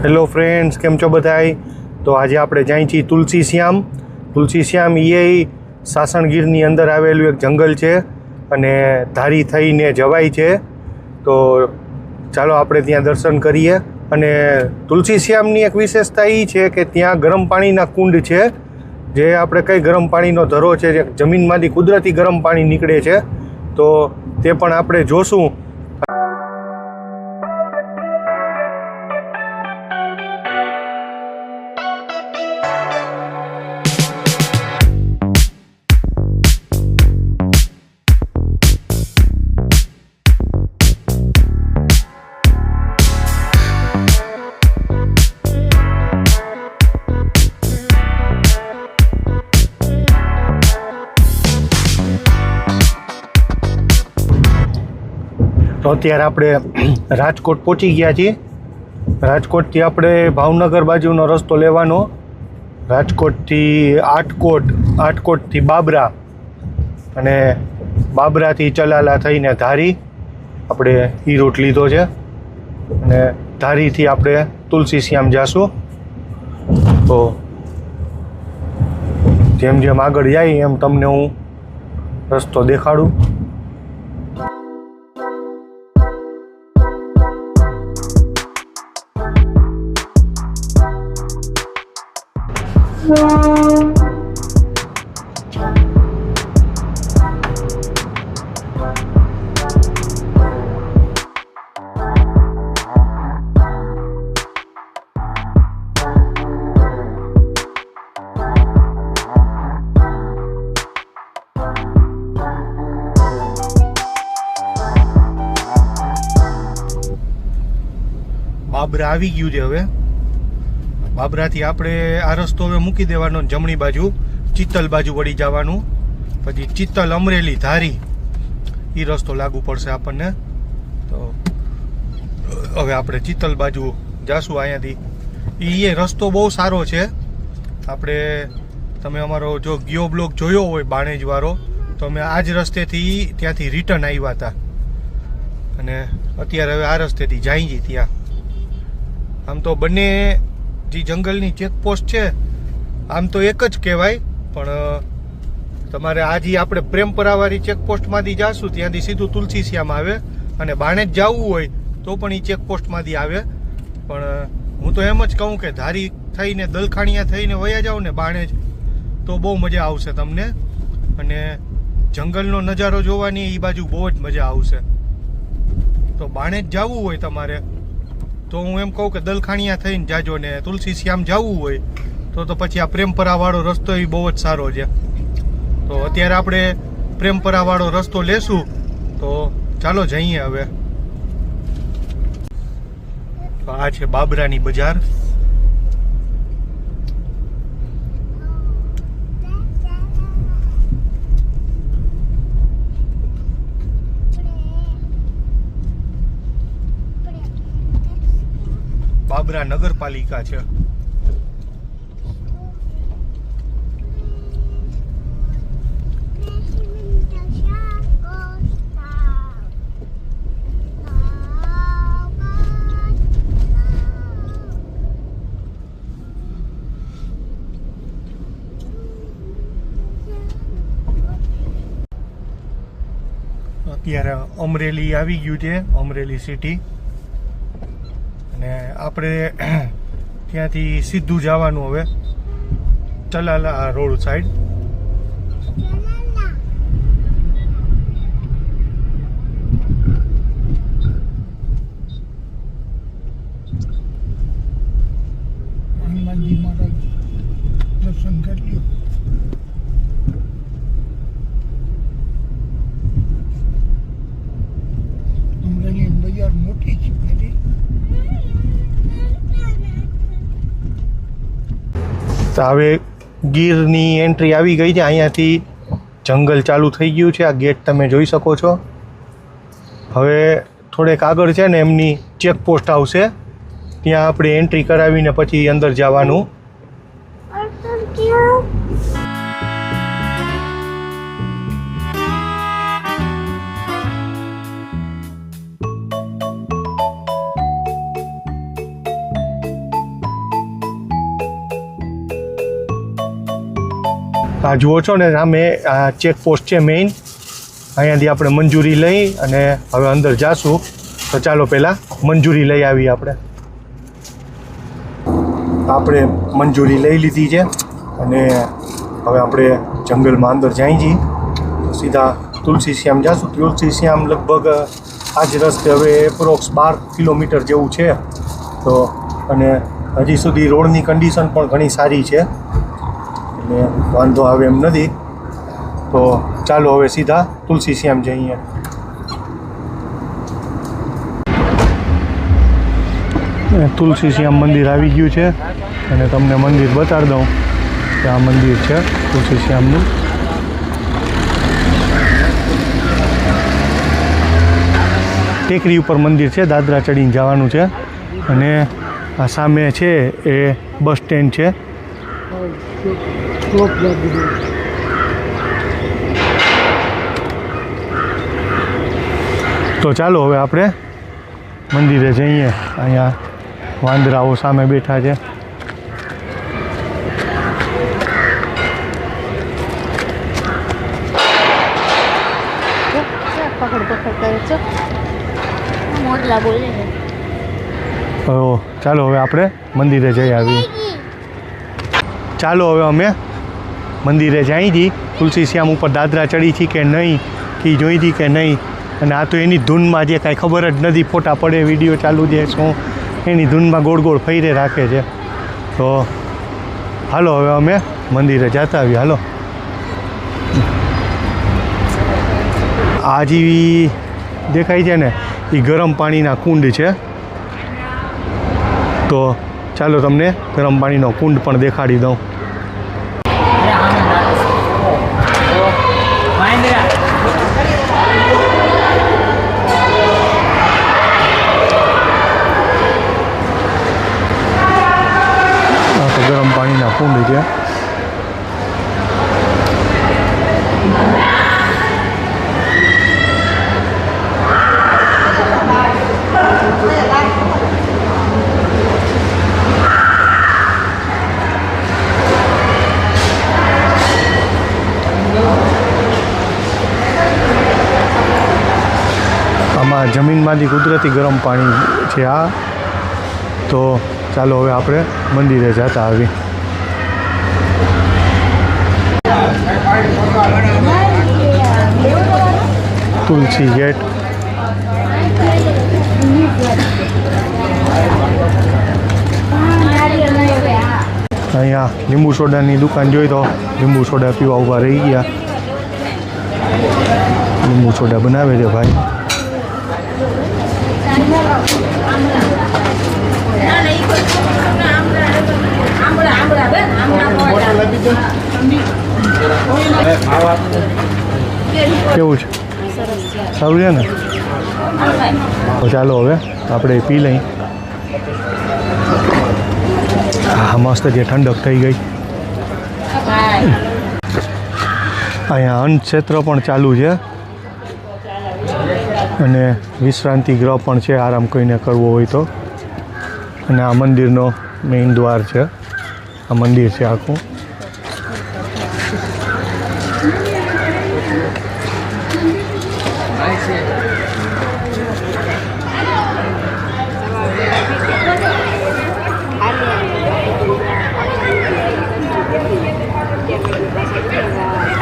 Hello friends, કેમ છો બધાય? તો આજે આપણે જઈએ છીએ તુલસી શ્યામ એ સાસણગીરની અંદર આવેલું એક જંગલ છે અને ધારી થઈને જવાય છે. તો ચાલો આપણે ત્યાં દર્શન કરીએ. અને તુલસી શ્યામની એક વિશેષતા એ છે કે ત્યાં ગરમ પાણીના કુંડ છે, જે આપણે કઈ ગરમ પાણીનો ધરો છે, જે જમીનમાંથી કુદરતી ગરમ પાણી નીકળે છે. તો તે પણ આપણે જોશું. તો અત્યારે આપણે રાજકોટ પહોંચી ગયા છીએ. રાજકોટથી આપણે ભાવનગર બાજુનો રસ્તો લેવાનો. રાજકોટથી આટકોટથી બાબરા અને બાબરાથી ચલાલા થઈને ધારી આપણે એ રૂટ લીધો છે. અને ધારીથી આપણે તુલસી શ્યામ જાશું. તો જેમ જેમ આગળ જાય એમ તમને હું રસ્તો દેખાડું. બાબરા આવી ગયું છે. હવે બાબરાથી આપણે આ રસ્તો હવે મૂકી દેવાનો, જમણી બાજુ ચિત્તલ બાજુ વળી જવાનું. પછી ચિત્તલ, અમરેલી, ધારી એ રસ્તો લાગુ પડશે આપણને. તો હવે આપણે ચિત્તલ બાજુ જાશું અહીંયાથી. એ રસ્તો બહુ સારો છે. આપણે તમે અમારો જો ગયો બ્લોગ જોયો હોય બાણેજવાળો, તો અમે આ જ રસ્તેથી ત્યાંથી રિટર્ન આવ્યા હતા. અને અત્યારે હવે આ રસ્તેથી જાય છીએ ત્યાં. આમ તો બંને જે જંગલની ચેકપોસ્ટ છે આમ તો એક જ કહેવાય, પણ તમારે આજે આપણે પ્રેમપરાવાળી ચેકપોસ્ટમાંથી જાશું, ત્યાંથી સીધું તુલસી શ્યામ આવે. અને બાણેજ જવું હોય તો પણ એ ચેકપોસ્ટમાંથી આવે. પણ હું તો એમ જ કહું કે ધારી થઈને દલખાણીયા થઈને વયા જાઓ ને બાણેજ, તો બહુ મજા આવશે તમને. અને જંગલનો નજારો જોવાની એ બાજુ બહુ જ મજા આવશે. તો બાણેજ જવું હોય તમારે તો હું એમ કહું કે દલખાણીયા થઈને જાજો, ને તુલસી શ્યામ જવું હોય તો પછી આ પ્રેમપરાવાળો રસ્તો એ બહુ જ સારો છે. તો અત્યારે આપણે પ્રેમપરાવાળો રસ્તો લેશું. તો ચાલો જઈએ હવે. આ છે બાબરાની બજાર. બાબરા નગરપાલિકા છે. અત્યારે અમરેલી આવી ગયું છે, અમરેલી સિટી. અને આપણે ત્યાંથી સીધું જવાનું હવે ચલાલા રોડ સાઈડ. હનુમાનજી મહારાજ દર્શન કરી. અમરેલી બજાર મોટી છે. તો હવે ગીરની એન્ટ્રી આવી ગઈ છે. અહીંયાથી જંગલ ચાલુ થઈ ગયું છે. આ ગેટ તમે જોઈ શકો છો. હવે થોડેક આગળ છે ને એમની ચેકપોસ્ટ આવશે, ત્યાં આપણે એન્ટ્રી કરાવીને પછી અંદર જવાનું. આ જુઓ છો ને સામે આ ચેકપોસ્ટ છે મેઇન, અહીંયાથી આપણે મંજૂરી લઈ અને હવે અંદર જાશું. તો ચાલો પહેલાં મંજૂરી લઈ આવીએ. આપણે મંજૂરી લઈ લીધી છે અને હવે આપણે જંગલમાં અંદર જઈએ છીએ. સીધા તુલસી શ્યામ જાશું. તુલસી શ્યામ લગભગ આ જ રસ્તે હવે એપ્રોક્સ 12 કિલોમીટર જેવું છે. તો અને હજી સુધી રોડની કન્ડિશન પણ ઘણી સારી છે એટલે વાંધો આવે એમ નથી. તો ચાલો હવે સીધા તુલસી શ્યામ જઈએ. તુલસી શ્યામ મંદિર આવી ગયું છે અને તમને મંદિર બતાડી દઉં કે આ મંદિર છે તુલસી શ્યામનું. ટેકરી ઉપર મંદિર છે, દાદરા ચડીને જવાનું છે અને આ સામે છે એ બસ સ્ટેન્ડ છે. તો ચાલો હવે આપણે મંદિરે જઈએ. અહીંયા વાંદરાઓ સામે બેઠા છે. ચાલો હવે આપણે મંદિરે જઈ આવીએ. ચાલો હવે અમે મંદિરે જઈ હતી. તુલસી શ્યામ ઉપર દાદરા ચડી હતી કે નહીં, કે જોઈ હતી કે નહીં, અને આ તો એની ધૂનમાં જે કાંઈ ખબર જ નથી. ફોટા પડે, વિડીયો ચાલુ છે, શું એની ધૂનમાં ગોળ ગોળ ફરીને રાખે છે. તો હાલો હવે અમે મંદિરે જતા આવીએ. હાલો. આ જે દેખાય છે ને એ ગરમ પાણીના કુંડ છે. તો ચાલો તમને ગરમ પાણીનો કુંડ પણ દેખાડી દઉં. ગરમ પાણીના કુંડ છે. આમાં જમીનમાંથી કુદરતી ગરમ પાણી છે આ. તો ચાલો હવે આપણે મંદિરે જતા આવી. તુલસી ગેટ. અહીંયા લીંબુ સોડાની દુકાન જોઈ તો લીંબુ સોડા પીવા ઊભા રહી ગયા. લીંબુ સોડા બનાવે છે ભાઈ. કેવું છે? સારું છે ને? તો ચાલો હવે આપણે પી લઈ. હા મસ્ત જે ઠંડક થઈ ગઈ. અહીંયા અન્ન ક્ષેત્ર પણ ચાલુ છે અને વિશ્રાંતિ ગૃહ પણ છે, આરામ કોઈને કરવો હોય તો. અને આ મંદિરનો મેઇન દ્વાર છે. આ મંદિર છે આખું.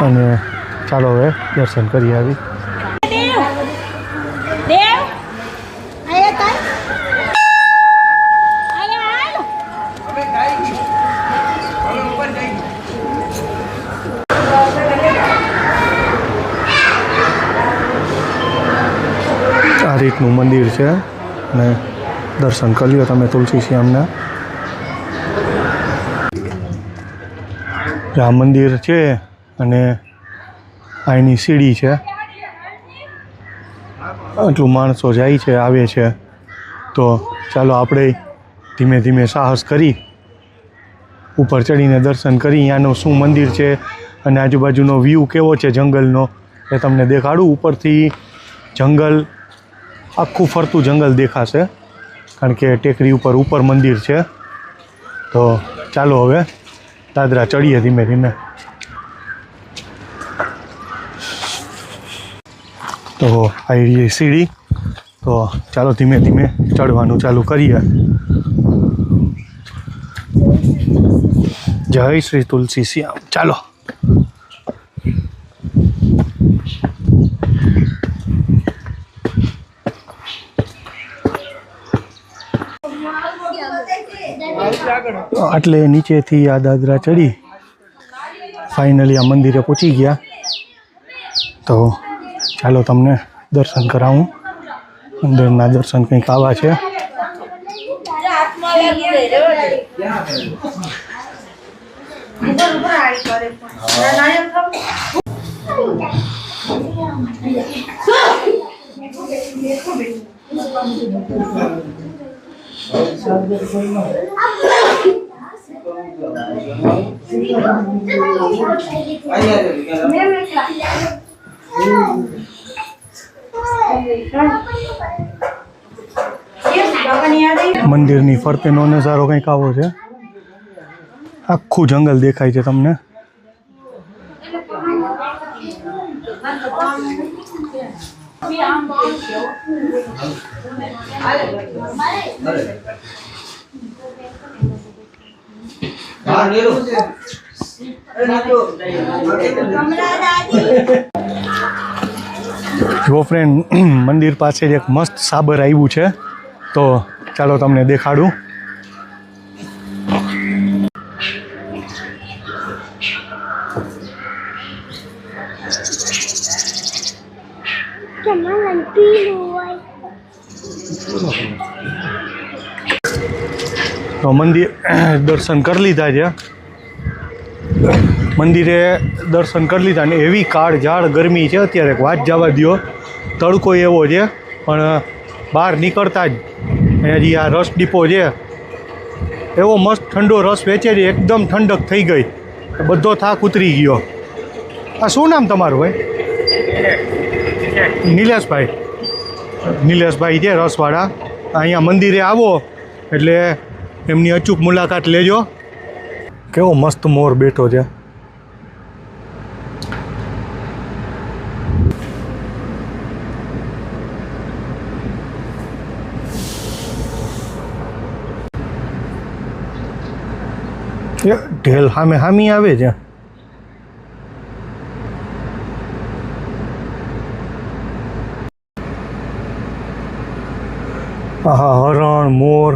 અને ચાલો હવે દર્શન કરી આવી. આ રીતનું મંદિર છે અને દર્શન કરી લો તમે તુલસી શ્યામના. આ મંદિર છે અને અહીંની સીડી છે. આટલું માણસો જાય છે, આવે છે. તો ચાલો આપણે ધીમે ધીમે સાહસ કરી ઉપર ચડીને દર્શન કરી. અહીંયાનું શું મંદિર છે અને આજુબાજુનો વ્યૂ કેવો છે જંગલનો એ તમને દેખાડું. ઉપરથી જંગલ, આખું ફરતું જંગલ દેખાશે કારણ કે ટેકરી ઉપર મંદિર છે. તો ચાલો હવે દાદરા ચડીએ ધીમે ધીમે. તો આવી સીડી, તો ચાલો ધીમે ધીમે ચડવાનું ચાલુ કરીએ. જય શ્રી તુલસી શ્યામ. ચાલો. એટલે નીચેથી આ દાદરા ચડી ફાઇનલી આ મંદિરે પહોંચી ગયા. તો ચાલો તમને દર્શન કરાવું. અંદરના દર્શન કંઈક આવા છે. મંદિરની ફરતેનો નજારો કંઈક આવો છે. આખું જંગલ દેખાય છે તમને. જો ફ્રેન્ડ, મંદિર પાસે એક મસ્ત સાબર આવ્યું છે, તો ચાલો તમને દેખાડું. તો મંદિર દર્શન કરી લીધા છે. મંદિરે દર્શન કરી લીધા ને એવી કાળઝાળ ગરમી છે અત્યારે, વાત જવા દો. તડકો એવો છે, પણ બહાર નીકળતા જ હજી આ રસ ડીપો છે, એવો મસ્ત ઠંડો રસ વેચે છે. એકદમ ઠંડક થઈ ગઈ, બધો થાક ઉતરી ગયો. આ શું નામ તમારું ભાઈ? નિલેશભાઈ. નિલેશભાઈ છે રસવાળા. અહીંયા મંદિરે આવો એટલે એમની અચૂક મુલાકાત લેજો. કેવો મસ્ત મોર બેઠો છે. ઢેલ સામે હામી આવે છે. હા, હરણ, મોર.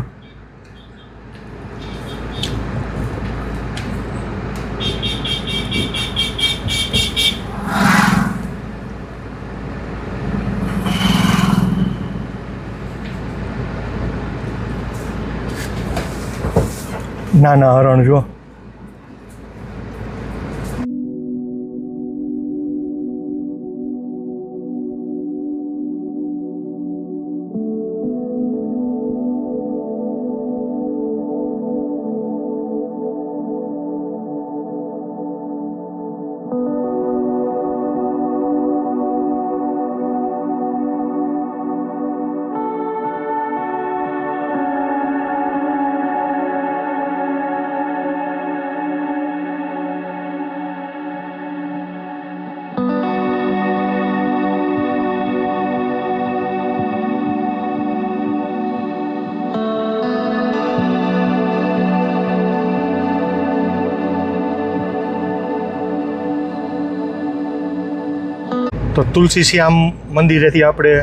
નાના હરણ જો. તો તુલસી શ્યામ મંદિરેથી આપણે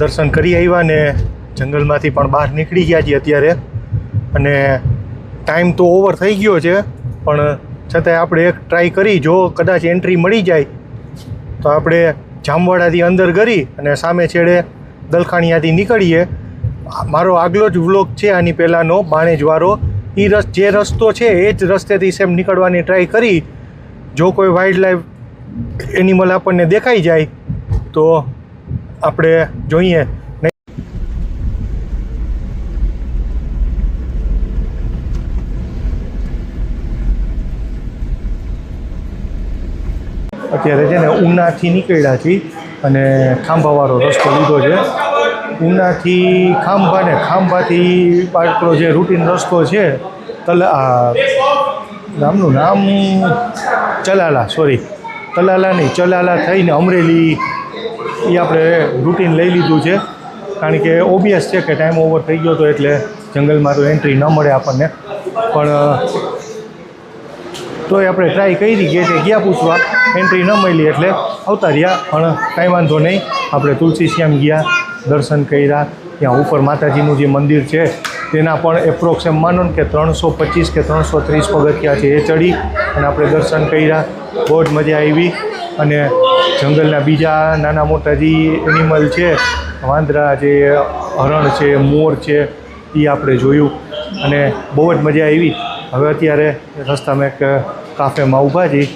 દર્શન કરી આવ્યા ને જંગલમાંથી પણ બહાર નીકળી ગયા છીએ અત્યારે. અને ટાઈમ તો ઓવર થઈ ગયો છે, પણ છતાંય આપણે એક ટ્રાય કરી. જો કદાચ એન્ટ્રી મળી જાય તો આપણે જામવાડાથી અંદર કરી અને સામે છેડે દલખાણીયાથી નીકળીએ. મારો આગલો જ વ્લોગ છે આની પહેલાંનો, બાણેજવાળો. જે રસ્તો છે એ જ રસ્તેથી સેમ નીકળવાની ટ્રાય કરી. જો કોઈ વાઇલ્ડ લાઈફ એનિમલ આપણને દેખાઈ જાય તો આપણે જોઈએ. અત્યારે છે ને ઉનાથી નીકળ્યા છીએ અને ખાંભાવાળો રસ્તો લીધો છે. ઉનાથી ખાંભા ને ખાંભાથી આપણો જે રૂટીન રસ્તો છે ગામનું નામ ચલાલા, સોરી ચલાલા નહીં, ચલાલા થઈને અમરેલી એ આપણે રૂટીન લઈ લીધું છે, કારણ કે ઓબ્વિયસ છે કે ટાઈમ ઓવર થઈ ગયો હતો એટલે જંગલમાં તો એન્ટ્રી ન મળે આપણને, પણ તોય આપણે ટ્રાય કરી ગેટે ગયા પૂછવા, એન્ટ્રી ન મળી એટલે આવતા રહ્યા, પણ કાંઈ વાંધો નહીં. આપણે તુલસી શ્યામ ગયા, દર્શન કર્યા. ત્યાં ઉપર માતાજીનું જે મંદિર છે તેના પણ એપ્રોક્સ એમ માનો ને કે 325 કે 330 પગથિયા છે, એ ચડી અને આપણે દર્શન કર્યા. બહુ જ મજા આવી. અને જંગલના બીજા નાના મોટા જે એનિમલ છે, વાંદરા છે, હરણ છે, મોર છે, એ આપણે જોયું અને બહુ જ મજા આવી. હવે અત્યારે રસ્તામાં એક કાફેમાં ઊભા છીએ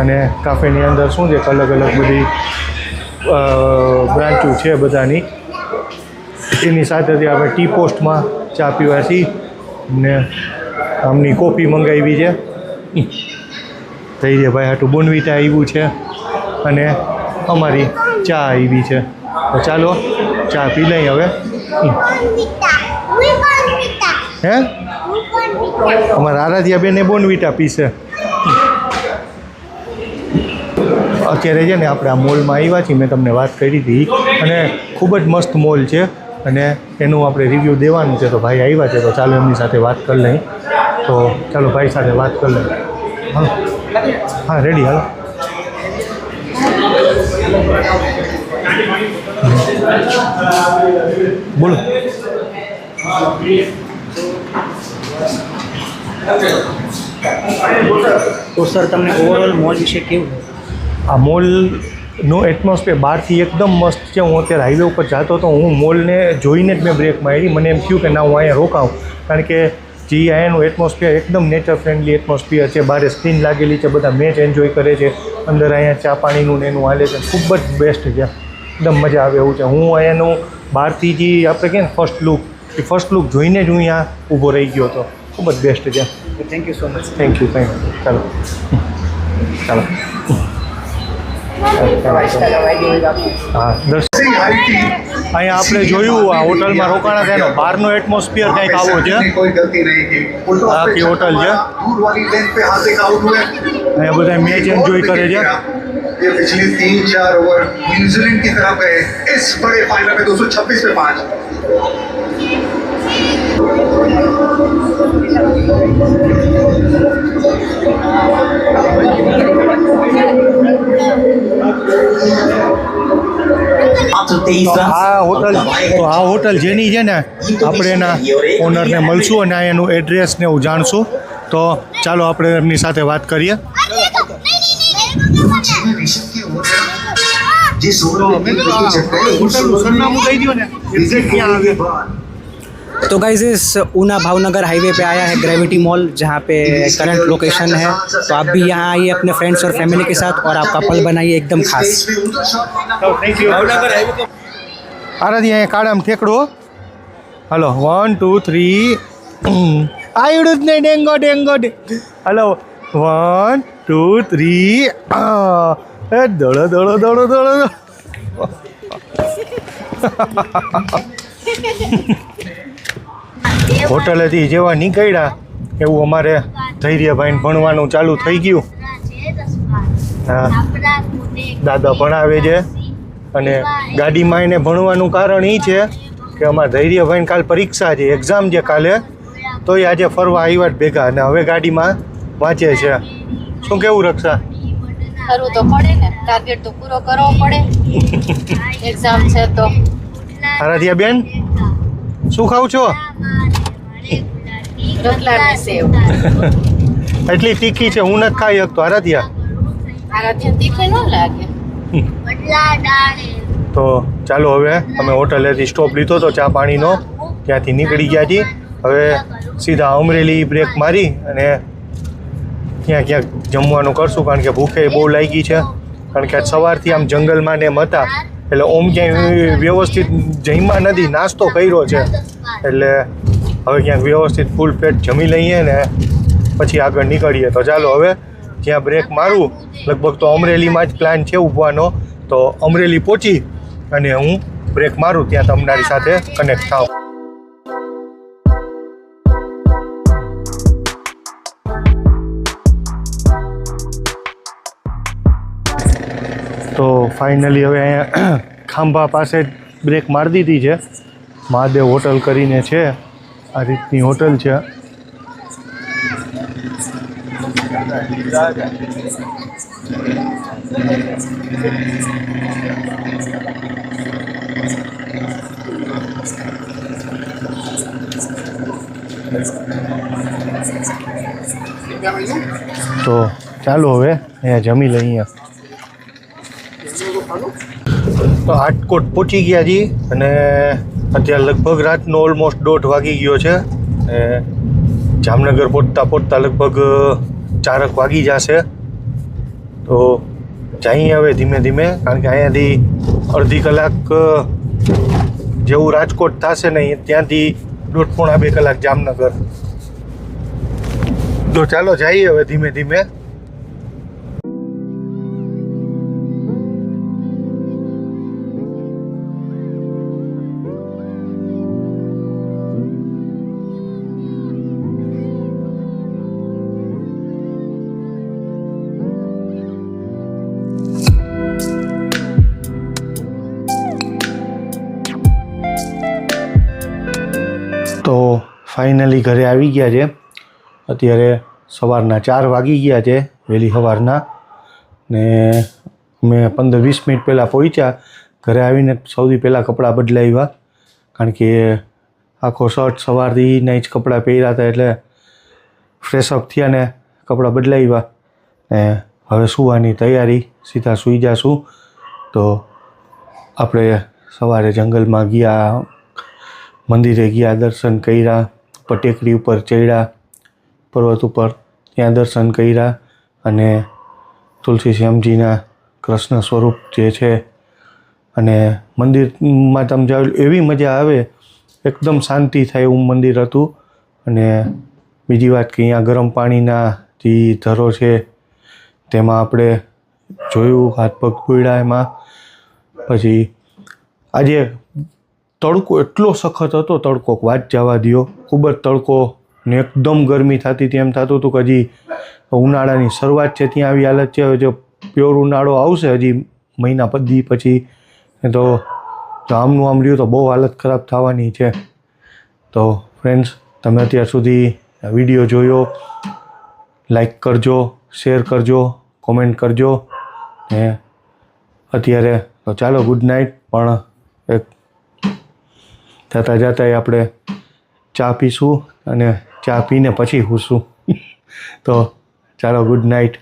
અને કાફેની અંદર શું છે કે અલગ અલગ બધી બ્રાન્ચો છે બધાની, એની સાથે આપણે ટી પોસ્ટમાં ચા પીવા છીએ ને આમની કોફી મંગાવી છે. થઈ જાય ભાઈ હાટું બોનવીટા આવ્યું છે અને અમારી ચા આવી છે, તો ચાલો ચા પી લઈ હવે. હે અમારા આરાધ્યા બેને બોનવીટા પીશે. અત્યારે છે ને આપણે આ મોલમાં આવ્યા છીએ, મેં તમને વાત કરી હતી, અને ખૂબ જ મસ્ત મોલ છે અને એનું આપણે રિવ્યૂ દેવાનું છે. તો ભાઈ આવ્યા છે, તો ચાલો એમની સાથે વાત કરી લઈ. તો ચાલો ભાઈ સાથે વાત કરી લઈ. હા રેડી, હાલો. બોલો. તો સર તમને ઓવરઓલ મોલ વિશે કેવું? આ મોલનો એટમોસ્ફિયર બહારથી એકદમ મસ્ત છે. હું અત્યારે હાઈવે ઉપર જતો હતો, હું મોલને જોઈને જ મેં બ્રેક મારી. મને એમ થયું કે ના, હું અહીંયા રોકાઉં, કારણ કે જે અહીંયાનું એટમોસ્ફિયર એકદમ નેચર ફ્રેન્ડલી એટમોસ્ફિયર છે. બહાર સ્ક્રીન લાગેલી છે, બધા મેચ એન્જોય કરે છે, અંદર અહીંયા ચા પાણીનું ને એનું હાલે છે, ખૂબ જ બેસ્ટ છે, એકદમ મજા આવે એવું છે. હું અહીંયાનું બહારથી જે આપણે કહીએ ને ફર્સ્ટ લુક જોઈને જ હું અહીંયા ઊભો રહી ગયો હતો. ખૂબ જ બેસ્ટ છે. Thank you so much. Thank you. ચાલો ચાલો. હા, દર્શન અહીંયા આપણે જોયું આ હોટલમાં રોકાણા થયા, બહારનો એટમોસ્ફિયર કંઈક આવો છે. આખી હોટલ છે, અહીંયા બધા મેચ એન્જોય કરે છે. ये पिछले 3-4 ओवर न्यूजीलैंड की तरफ गए इस बड़े फाइनल में 226 पे 5. આ હોટલ જેની છે ને, આપણે એના ઓનરને મળશું અને એનું એડ્રેસ ને એવું જાણશું. તો ચાલો આપણે એમની સાથે વાત કરીએ. तो गाइस इस ऊना भावनगर हाईवे पे आया है ग्रेविटी मॉल, जहाँ पे करंट लोकेशन है. तो आप भी यहाँ आइए अपने फ्रेंड्स और फैमिली के साथ और आपका पल बनाइए एकदम खास. આરાધી અહીંયા કાળામાં ઠેકડો. હલો 1 2 3 આવડું જ નહીં. ડેંગો. હલો 1 2 3 દોડો. હોટલેથી જેવા નીકળ્યા એવું અમારે ધૈર્યભાઈને ભણવાનું ચાલુ થઈ ગયું. હા, દાદા ભણાવે છે અને ગાડીમાં એને ભણવાનું કારણ એ છે કે અમારા ધૈર્યભાઈને કાલ પરીક્ષા છે, એક્ઝામ છે કાલે, તોય આજે ફરવા આવ્યા જ ભેગા અને હવે ગાડીમાં વાંચે છે. શું કેવું રક્ષા? કરવું તો પડે ને, ટાર્ગેટ તો પૂરો કરવો પડે. એક્ઝામ છે તો. આરાધ્યા બેન, શું ખાવ છો? રતલામી સેવ. એટલી તીખી છે, હું નથી ખાઈ શકતો. આરાધ્યા આરાધ્યા તીખી ન લાગે. તો ચાલો હવે અમે હોટલેથી સ્ટોપ લીધો તો ચા પાણીનો, ત્યાંથી નીકળી ગયા છીએ. હવે સીધા અમરેલી બ્રેક મારી અને ક્યાંક જમવાનું કરશું, કારણ કે ભૂખે બહુ લાગી છે. કારણ કે સવારથી આમ જંગલમાં ને એમ હતા એટલે ઓમ ક્યાંય વ્યવસ્થિત જમ્યા નથી, નાસ્તો કર્યો છે. એટલે હવે ક્યાંક વ્યવસ્થિત ફૂલ પેટ જમી લઈએ ને પછી આગળ નીકળીએ. તો ચાલો હવે જ્યાં બ્રેક મારું, લગભગ તો અમરેલીમાં જ પ્લાન છે ઊભવાનો, તો અમરેલી પહોંચી અને હું બ્રેક મારું ત્યાં તમારી સાથે કનેક્ટ થાઉં. તો ફાઇનલી હવે અહીંયા ખાંભા પાસે જ બ્રેક મારી દીધી છે. મહાદેવ હોટલ કરીને છે, આ રીતની હોટલ છે. તો ચાલો હવે અહીંયા જમી લઈએ. તો રાજકોટ પહોંચી ગયા છીએ અને અત્યારે લગભગ રાતનો ઓલમોસ્ટ 1:30 વાગી ગયો છે. જામનગર પહોંચતા લગભગ 4 વાગી જશે. તો જઈએ હવે ધીમે ધીમે, કારણ કે અહીંયાથી અડધી કલાક જેવું રાજકોટ થશે ને ત્યાંથી 1.5-2 કલાક જામનગર. તો ચાલો જઈએ હવે ધીમે ધીમે. તો ફાઇનલી ઘરે આવી ગયા છે. અત્યારે સવારના 4 વાગી ગયા છે, વહેલી સવારના. ને અમે 15-20 મિનિટ પહેલાં પહોંચ્યા. ઘરે આવીને સૌથી પહેલાં કપડાં બદલાવ્યા, કારણ કે આખો શર્ટ સવારથી જ કપડાં પહેર્યા હતા એટલે ફ્રેશઅપ થયા ને કપડાં બદલાવ્યા. ને હવે સૂવાની તૈયારી, સીધા સૂઈ જશું. તો આપણે સવારે જંગલમાં ગયા, મંદિરે ગયા, દર્શન કર્યા, ટેકરી ઉપર ચડ્યા, પર્વત ઉપર, ત્યાં દર્શન કર્યા. અને તુલસી શ્યામજીના કૃષ્ણ સ્વરૂપ જે છે, અને મંદિરમાં તમે જાઓ એવી મજા આવે, એકદમ શાંતિ થાય એવું મંદિર હતું. અને બીજી વાત કે અહીંયા ગરમ પાણીના જે ધરો છે તેમાં આપણે જોયું, હાથ પગ ધોળ્યા એમાં. પછી આજે તડકો એટલો સખત હતો, તડકો વાત જવા દ્યો, ખૂબ જ તડકો ને એકદમ ગરમી થતી હતી. એમ થતું હતું કે હજી ઉનાળાની શરૂઆત છે ત્યાં આવી હાલત છે. હવે જો પ્યોર ઉનાળો આવશે હજી મહિના પછી તો આમનું આમ રહ્યું તો બહુ હાલત ખરાબ થવાની છે. તો ફ્રેન્ડ્સ, તમે અત્યાર સુધી વિડીયો જોયો, લાઈક કરજો, શેર કરજો, કોમેન્ટ કરજો. ને અત્યારે તો ચાલો ગુડ નાઇટ. પણ એક જતાં આપણે ચા પીશું અને ચા પીને પછી સૂઈશું. તો ચાલો ગુડ નાઇટ.